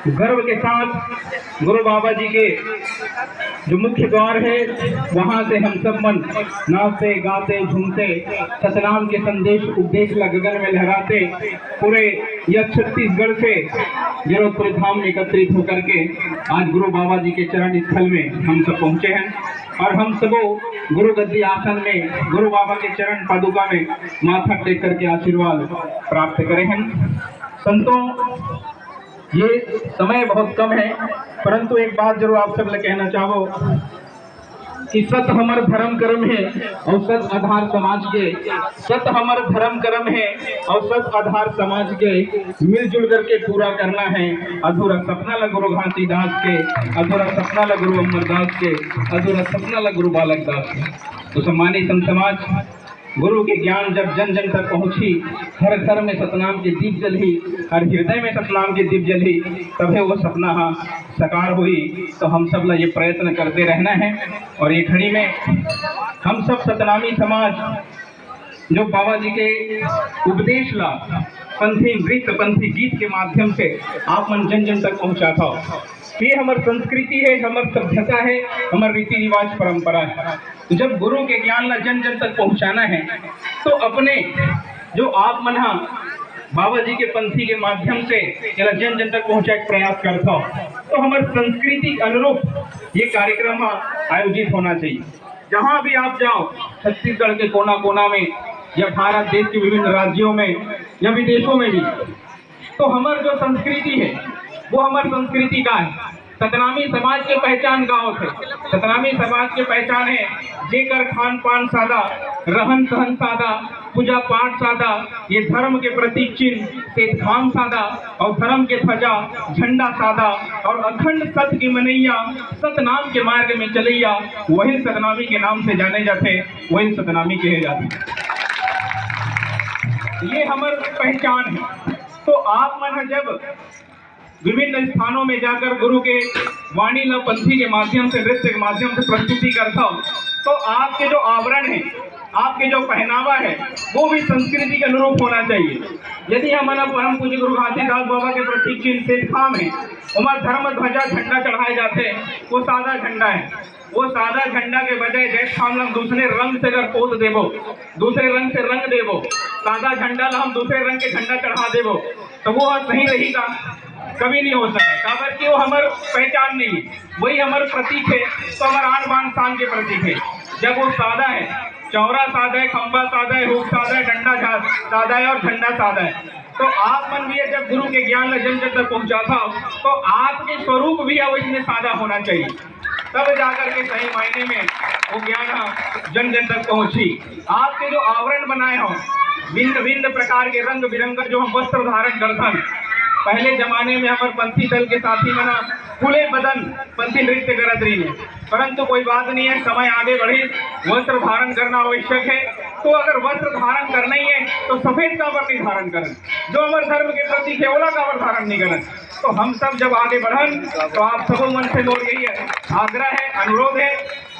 गर्व के साथ गुरु बाबा जी के जो मुख्य द्वार है वहां से हम सब मन नाचते गाते झूमते सतनाम के संदेश उपदेश गगन में लहराते पूरे यह छत्तीसगढ़ से गिरोधपुरी धाम में एकत्रित होकर के आज गुरु बाबा जी के चरण स्थल में हम सब पहुंचे हैं और हम सबों गुरु गद्दी आसन में गुरु बाबा के चरण पादुका में माथा टेक करके आशीर्वाद प्राप्त करे हैं। संतों, ये समय बहुत कम है, परंतु एक बात जरूर आप सब ले कहना चाहो कि सत हमर धर्म कर्म है और सत आधार समाज के, सत हमर धर्म कर्म है और सत आधार समाज के मिलजुल करके पूरा करना है। अधूरा सपना ला गुरु घासीदास के, अधूरा सपना ला गुरु अमरदास के, अधूरा सपना ला गुरु बालक दास के। तो सम्मानित संत समाज, गुरु के ज्ञान जब जन जन तक पहुंची, हर घर में सतनाम की दीप जली, हर हृदय में सतनाम की दीप जली, तभी वो सपना साकार हुई। तो हम सब ला ये प्रयत्न करते रहना है और ये घड़ी में हम सब सतनामी समाज जो बाबा जी के उपदेश ला पंथी नृत्य पंथी गीत के माध्यम से आप मन जन जन तक पहुंचा था। ये हमारी संस्कृति है, हमारी सभ्यता है, हमारे रीति रिवाज परंपरा है। जब गुरु के ज्ञान ला जन जन तक पहुंचाना है तो अपने जो आप मन बाबा जी के पंथी के माध्यम से जन जन तक पहुंचाने का प्रयास करता हो, तो हमारे संस्कृति के अनुरूप ये कार्यक्रम आयोजित होना चाहिए। जहां भी आप जाओ, छत्तीसगढ़ के कोना कोना में या भारत देश के विभिन्न राज्यों में या विदेशों में भी, तो हमारी जो संस्कृति है वो हमारी संस्कृति का है। सतनामी समाज के पहचान गाँव थे, सतनामी समाज के पहचान है जेकर खान पान सादा, रहन सहन सादा, पूजा पाठ सादा, ये धर्म के प्रतीक चिन्ह से धाम सादा और धर्म के ध्वजा झंडा सादा और अखंड सत की मनैया सतनाम के मार्ग में चलैया, वही सतनामी के नाम से जाने जाते, वही सतनामी कहे जाते। ये हमारी पहचान है। तो आप मन जब विभिन्न स्थानों में जाकर गुरु के वाणी ला पंथी के माध्यम से नृत्य के माध्यम से प्रस्तुति करता हो, तो आपके जो आवरण है, आपके जो पहनावा है, वो भी संस्कृति के अनुरूप होना चाहिए। यदि हमारा परम पूज्य गुरु घासीदास बाबा के प्रतीक चिन्ह से खाम है, हमारा धर्म ध्वजा झंडा चढ़ाए जाते हैं, वो सादा झंडा है। वो सादा झंडा के बजाय जैसे हम लोग दूसरे रंग से अगर पोत देवो, दूसरे रंग से रंग देवो, सादा झंडा ला हम दूसरे रंग के झंडा चढ़ा देवो, तो वो सही रहेगा? कभी नहीं हो सकता। काबर कि वो हमार पहचान नहीं है, वही हमारा प्रतीक है, तो हमारा आन बान शान के प्रतीक है। जब वो सादा है, चौरा सादा है, खंबा सादा है, हुक सादा है, डंडा सादा है और झंडा सादा है, तो आप मन भी जब गुरु के ज्ञान जन जन तक पहुंचाता हो, तो आपके स्वरूप भी इसमें सादा होना चाहिए, तब जाकर के सही मायने में वो ज्ञान जन जन तक पहुंची। आपके जो आवरण बनाए हो, भिन्न भिन्न प्रकार के रंग बिरंग जो हम वस्त्र धारण करते, पहले जमाने में हमारे पंथी दल के साथी मना खुले बदन पंथी नृत्य करत रही है, परंतु कोई बात नहीं है, समय आगे बढ़े, वस्त्र धारण करना आवश्यक है। तो अगर वस्त्र धारण करना ही है तो सफेद काबर नहीं धारण करन, जो हमारे धर्म के प्रतीक है ओला काबर धारण नहीं करन। तो हम सब जब आगे बढ़न, तो आप सबों मन से मोर यही है आग्रह है, अनुरोध है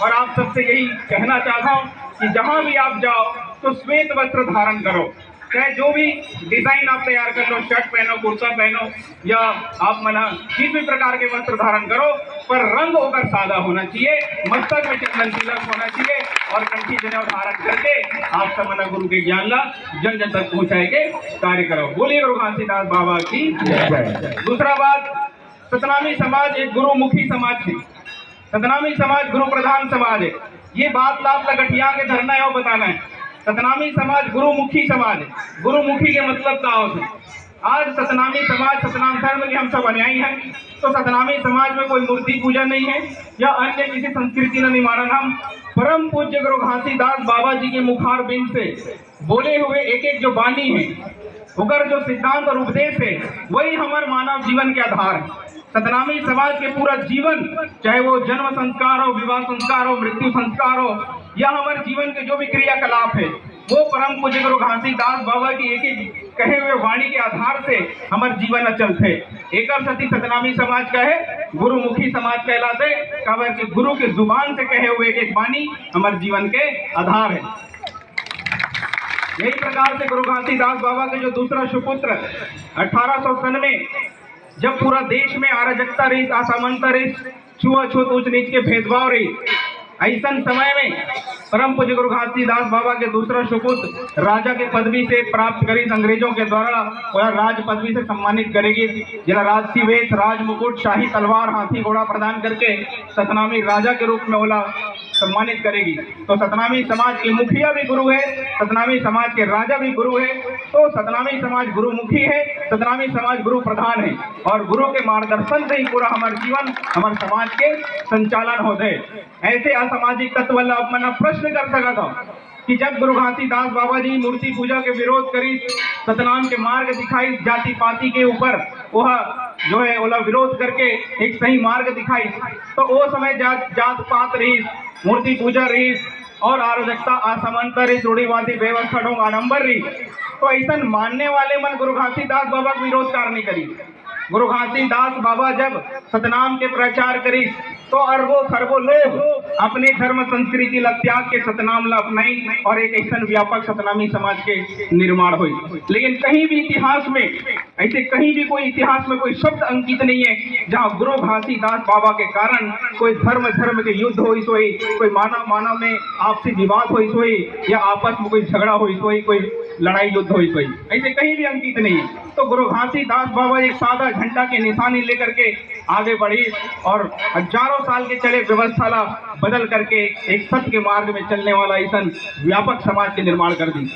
और आप सबसे यही कहना चाहता हूँ कि जहाँ भी आप जाओ तो श्वेत वस्त्र धारण करो। चाहे जो भी डिजाइन आप तैयार कर लो, शर्ट पहनो, कुर्ता पहनो या आप मना किसी भी प्रकार के वस्त्र धारण करो, पर रंग होकर सादा होना चाहिए, मस्तक में चंदन तिलक होना चाहिए और कंठी जनेऊ धारण करके आप सब मना गुरु के ज्ञान ला जन जन तक पहुंचाए के कार्य करो। बोलिए गुरु घासीदास बाबा की जय। दूसरा बात, सतनामी समाज एक गुरुमुखी समाज है, सतनामी समाज गुरु प्रधान समाज है। ये बात लाभ गठिया के धरना है और बताना है। सतनामी समाज गुरुमुखी समाज है। गुरुमुखी के मतलब क्या होता है? आज सतनामी समाज सतनाम धर्म के हम सब अनुयायी हैं, तो सतनामी समाज में कोई मूर्ति पूजा नहीं है या अन्य किसी संस्कृति न निवारण। हम परम पूज्य गुरु घासीदास बाबा जी के मुखार बिंद से बोले हुए एक एक जो वाणी है, उनका जो सिद्धांत और उपदेश है, वही हमारे मानव जीवन के आधार है। सतनामी समाज के पूरा जीवन, चाहे वो जन्म संस्कार हो, विवाह संस्कार हो, मृत्यु संस्कार हो या हमारे जीवन के जो भी क्रियाकलाप है, वो परम पूज्य गुरु घासीदास बाबा की एक एक कहे हुए वाणी के आधार से हमारे जीवन अचल थे। एक सती सतनामी समाज का है गुरुमुखी समाज कहलाते, काबर कि गुरु के जुबान से कहे हुए एक एक वाणी हमारे जीवन के आधार है। यही प्रकार से गुरु घासीदास बाबा के जो दूसरा सुपुत्र 1897 जब पूरा देश में अराजकता रही, असमानता रही, छुआछूत उच्च नीच के भेदभाव रही, ऐसन समय में परम पूज्य गुरु घासीदास बाबा के दूसरा सुपुत्र राजा के पदवी से प्राप्त करी अंग्रेजों के द्वारा वह राज पदवी से सम्मानित करेगी, जिला राजसी वेश, राज मुकुट, शाही तलवार, हाथी घोड़ा प्रदान करके सतनामी राजा के रूप में ओला सम्मानित करेगी। तो सतनामी समाज की मुखिया भी गुरु है, सतनामी समाज के राजा भी गुरु है। तो सतनामी समाज गुरुमुखी है, सतनामी समाज गुरु प्रधान है, और गुरु के मार्गदर्शन से ही पूरा हमारे जीवन, हमारे समाज के संचालन होते। ऐसे असामाजिक तत्व अपना प्रश्न कर सका था कि जब गुरु घासीदास बाबा जी मूर्ति पूजा के विरोध करी, सतनाम के मार्ग दिखाई, जाति पाति के ऊपर वह जो है ओला विरोध करके एक सही मार्ग दिखाई, तो वो समय जात पात रही, मूर्ति पूजा रही और अराजकता, असमानता रही, रूढ़िवादी व्यवस्था ढोंग आडम्बर रही। तो ऐसा मानने वाले मन गुरु घासीदास बाबा को विरोध करनी करी। गुरु घासीदास बाबा जब सतनाम के प्रचार करी तो अरबों खरबों लोग अपने धर्म संस्कृति ला त्याग के सतनाम ला अपनाई और एक ऐसा व्यापक सतनामी समाज के निर्माण हुई। लेकिन कहीं भी इतिहास में ऐसे कहीं भी कोई इतिहास में कोई शब्द अंकित नहीं है जहाँ गुरु घासीदास बाबा के कारण कोई धर्म के युद्ध हुई सोई, कोई मानव में आपसी विवाद हुई सोई, या आपस में कोई झगड़ा हुई सोई, कोई लड़ाई युद्ध हुई सोई, ऐसे कहीं भी अंकित नहीं है। तो गुरु घासीदास बाबा एक सादा झंडा की निशानी लेकर के आगे बढ़ी और हजारों साल के चले व्यवस्था ला बदल करके एक सत्य के मार्ग में चलने वाला ऐसा व्यापक समाज के निर्माण कर दी।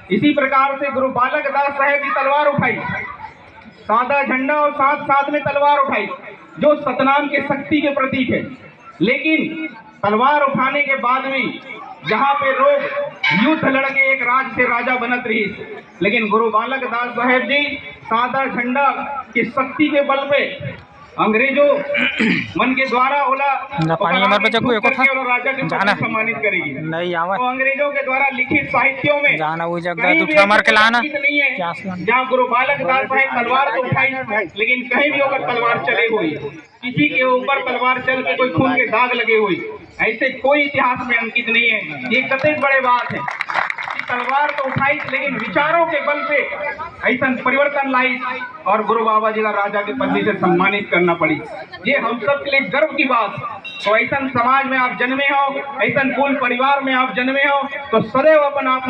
इसी प्रकार से गुरु बालक दास साहेब की तलवार उठाई, सादा झंडा और साथ साथ में तलवार उठाई, जो सतनाम के शक्ति के प्रतीक है। लेकिन तलवार उठाने के बाद भी जहाँ पे लोग युद्ध लड़के एक राज से राजा बनत रही, लेकिन गुरु बालक दास साहेब जी सादा झंडा की शक्ति के बल पे अंग्रेजों मन के द्वारा ओला राजा के सम्मानित करेगी। नहीं तो अंग्रेजों के द्वारा लिखित साहित्यों में जाना वो जगह कहीं भी दूसरा मार के लाना नहीं है जहाँ गुरु बालक दास साहेब तलवार तो उठाई, लेकिन कहीं भी होकर तलवार चले हुई, किसी के ऊपर तलवार चल के कोई खून के दाग लगे हुई, ऐसे कोई इतिहास में अंकित नहीं है। ये कतई बड़े बात है कि तलवार तो उठाई, लेकिन विचारों के बल पे ऐसा परिवर्तन लाई और गुरु बाबा जी का राजा के पदवी से सम्मानित करना पड़ी। ये हम सब के लिए गर्व की बात। तो ऐसा समाज में आप जन्मे हो, ऐसा कुल परिवार में आप जन्मे हो, तो सदैव अपन आप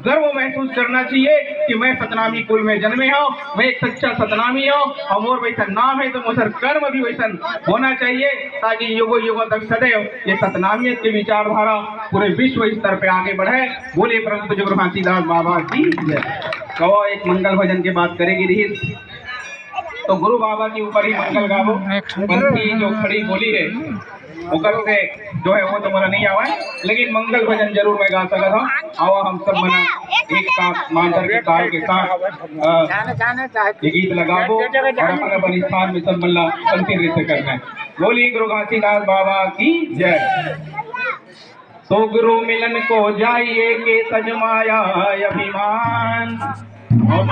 गर्व महसूस करना चाहिए कि मैं सतनामी कुल में जन्मे हो, मैं एक सच्चा सतनामी हो और मोर वैसा नाम है तो मोर कर्म भी वैसा होना चाहिए, ताकि युगों युगों तक सदैव ये सतनामियत की विचारधारा पूरे विश्व स्तर पे आगे बढ़े। बोले परम पूज्य गुरु घासीदास बाबा की जय। कहो एक मंगल भजन की बात करेगी रही तो गुरु बाबा के ऊपर ही मंगल गावो। पंथी जो खड़ी बोली है उकर से जो है वो तो मेरा नहीं आवा है, लेकिन मंगल भजन जरूर मैं गा सकता हूँ। आवा हम सब मना एक साथ मांझर के ताल के साथ ये गीत लगाबो और अपने अपने स्थान में सब मल्ला पंथी नृत्य करना है। बोली गुरु घासीदास बाबा की जय। तो गुरु मिलन को जाइए के तजमाया अभिमान और